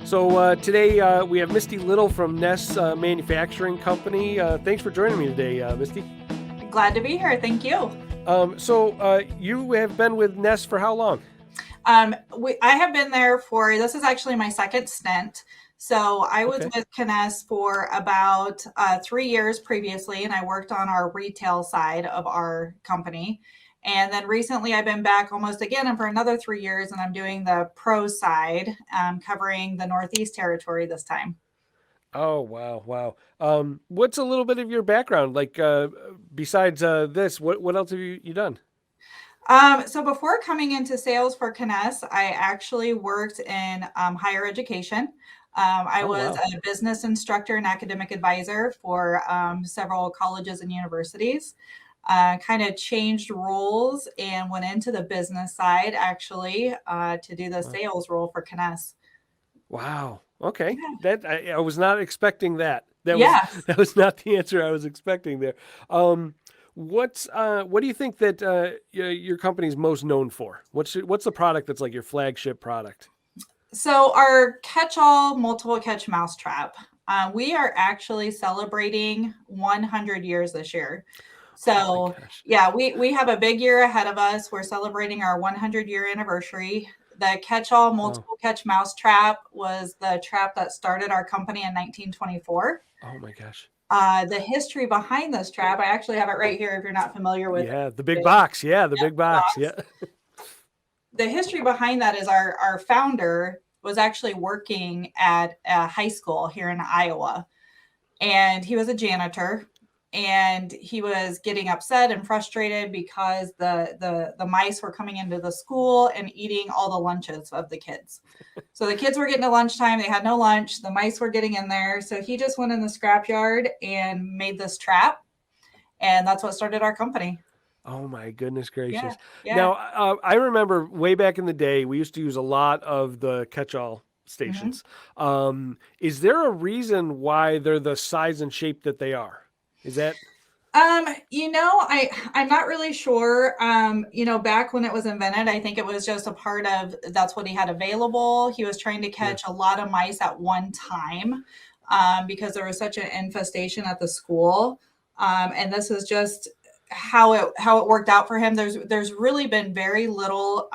So today we have Misty Little from Kness Manufacturing Company. Thanks for joining me today, Misty. Glad to be here. Thank you. So you have been with Kness for how long? I have been there for, this is actually my second stint. So I was Okay. with Kness for about 3 years previously, and I worked on our retail side of our company. And then recently I've been back almost again and for another 3 years, and I'm doing the pro side, covering the Northeast territory this time. Oh, wow, wow. What's a little bit of your background? Like, besides this, what else have you done? So before coming into sales for Kness, I actually worked in higher education. I Oh, was wow. a business instructor and academic advisor for several colleges and universities. Kind of changed roles and went into the business side actually to do the Wow. sales role for Kness. Wow. Okay. Yeah. I was not expecting that. That was Yes. that was not the answer I was expecting there. Um, what do you think that your company's most known for? What's the product that's like your flagship product? So our catch-all multiple catch mousetrap. We are actually celebrating 100 years this year. Oh my So gosh. yeah, we have a big year ahead of us. We're celebrating our 100-year anniversary. The catch-all Wow. multiple catch mousetrap was the trap that started our company in 1924. Oh my gosh. The history behind this trap, I actually have it right here if you're not familiar with Yeah, the big it. box. Yeah, the Yep, big the box. box. Yeah. The history behind that is our founder was actually working at a high school here in Iowa, and he was a janitor, and he was getting upset and frustrated because the mice were coming into the school and eating all the lunches of the kids. So the kids were getting to lunchtime, they had no lunch, the mice were getting in there, so he just went in the scrapyard and made this trap, and that's what started our company. Oh my goodness Yeah, gracious. yeah. Now, I remember way back in the day, we used to use a lot of the catch-all Mhm. stations. Is there a reason why they're the size and shape that they are? Is that I'm not really sure. Back when it was invented, I think it was just a part of that's what he had available. He was trying to yeah. catch a lot of mice at one time because there was such an infestation at the school. And this is just how it worked out for him. There's really been very little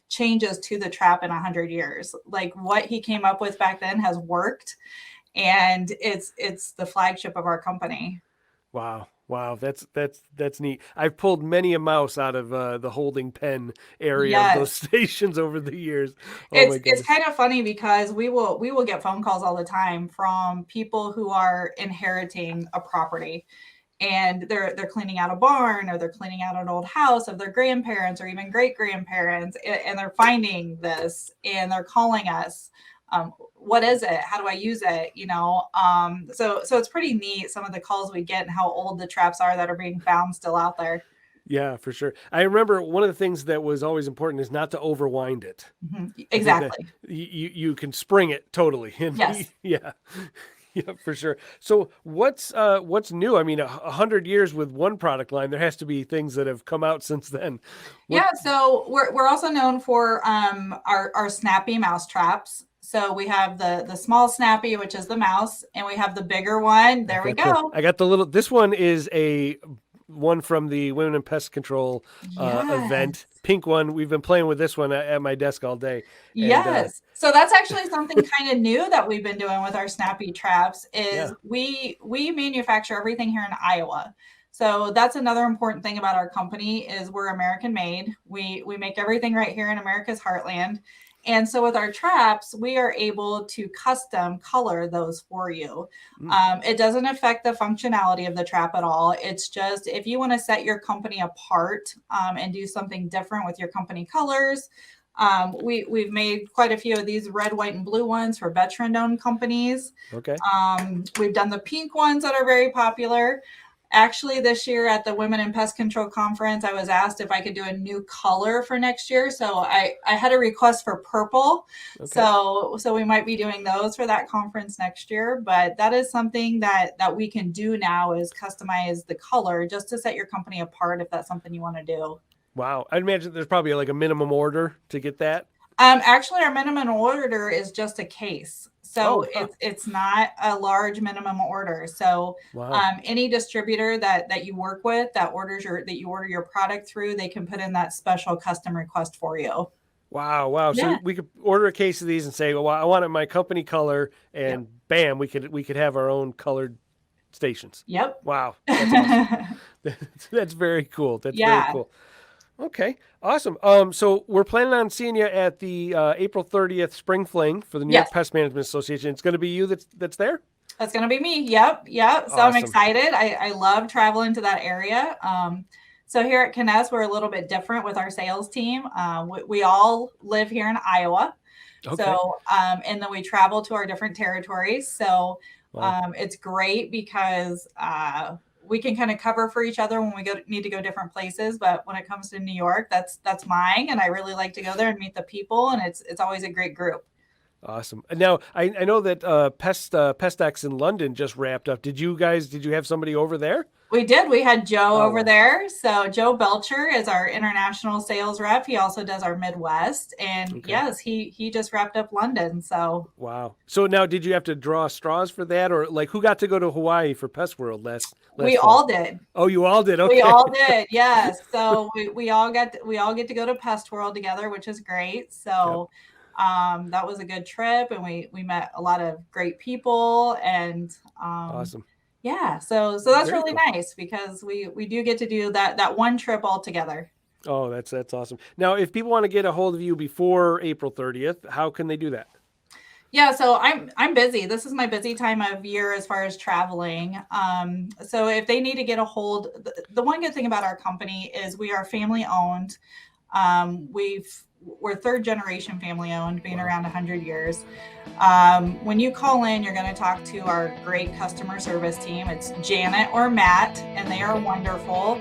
changes to the trap in 100 years. Like what he came up with back then has worked, and it's the flagship of our company. Wow. Wow, that's neat. I've pulled many a mouse out of the holding pen area of those Yes. stations over the years. Oh my It's goodness. kind of funny because we will get phone calls all the time from people who are inheriting a property, and they're cleaning out a barn, or they're cleaning out an old house of their grandparents or even great grandparents, and they're finding this and they're calling us. What is it? How do I use it? So it's pretty neat some of the calls we get and how old the traps are that are being found still out there. Yeah, for sure. I remember one of the things that was always important is not to overwind it. Mhm. I think that Exactly. you can spring it totally, and Yes. yeah, yeah, for sure. So what's new? I mean, 100 years with one product line, there has to be things that have come out since then. What? Yeah, so we're also known for our snappy mouse traps. So we have the small snappy, which is the mouse, and we have the bigger one. There we go. I got the little. This one is a one from the Women in Pest Control event. Yes. Pink one. We've been playing with this one at my desk all day, and Yes. So that's actually something kind of new that we've been doing with our snappy traps is yeah. we manufacture everything here in Iowa. So that's another important thing about our company is we're American made. We make everything right here in America's heartland. And so with our traps, we are able to custom color those for you. Mm, It doesn't affect the functionality of the trap at all. It's just if you want to set your company apart and do something different with your company colors. We've made quite a few of these red, white, and blue ones for veteran-owned companies. okay. We've done the pink ones that are very popular. Actually, this year at the Women in Pest Control Conference, I was asked if I could do a new color for next year. So I had a request for purple. Okay. So we might be doing those for that conference next year. But that is something that we can do now is customize the color just to set your company apart if that's something you want to do. Wow. I'd imagine there's probably like a minimum order to get that. Actually, our minimum order is just a case. So Oh, huh. it's not a large minimum order. So Wow. any distributor that you work with that you order your product through, they can put in that special custom request for you. Wow, wow. Yeah. So we could order a case of these and say, well, I want it my company color, Yep. and bam, we could have our own colored stations. Yep. Wow, that's awesome. That's very cool. That's very Yeah. cool. Okay, awesome. So we're planning on seeing you at the April 30th Spring Fling for the New Yes. York Pest Management Association. It's going to be you that's there. That's gonna be me. Yep. Yep. So I'm Awesome. excited. I love traveling to that area. So here at Kness, we're a little bit different with our sales team. We all live here in Iowa. Okay. So, and then we travel to our different territories. So, Wow. it's great because we can kind of cover for each other when we need to go different places. But when it comes to New York, that's mine, and I really like to go there and meet the people, and it's always a great group. Awesome. And now I know that Pestex in London just wrapped up. Did you have somebody over there? We did. We had Joe Oh over wow. there. So Joe Belcher is our international sales rep. He also does our Midwest, and Okay. yes, he just wrapped up London. So Wow. So now did you have to draw straws for that, or like who got to go to Hawaii for Pest World last we fall? all did. Oh, you all did. We Okay. all did, yes. So we all get to go to Pest World together, which is great. Yep. So that was a good trip, and we met a lot of great people, and Awesome. yeah. So that's Very really cool. nice because we do get to do that one trip all together. Oh, that's awesome. Now, if people want to get a hold of you before April 30th, how can they do that? Yeah, so I'm busy. This is my busy time of year as far as traveling. So if they need to get a hold, the one good thing about our company is we are family owned. We're third generation family owned, being Wow. around 100 years. When you call in, you're going to talk to our great customer service team. It's Janet or Matt, and they are wonderful.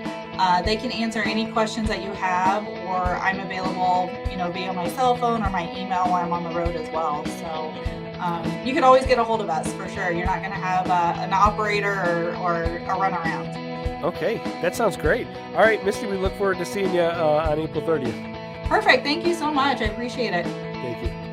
They can answer any questions that you have, or I'm available, via my cell phone or my email while I'm on the road as well. So you can always get a hold of us for sure. You're not going to have an operator or a runaround. Okay, that sounds great. All right, Misty, we look forward to seeing you on April 30th. Perfect. Thank you so much. I appreciate it. Thank you.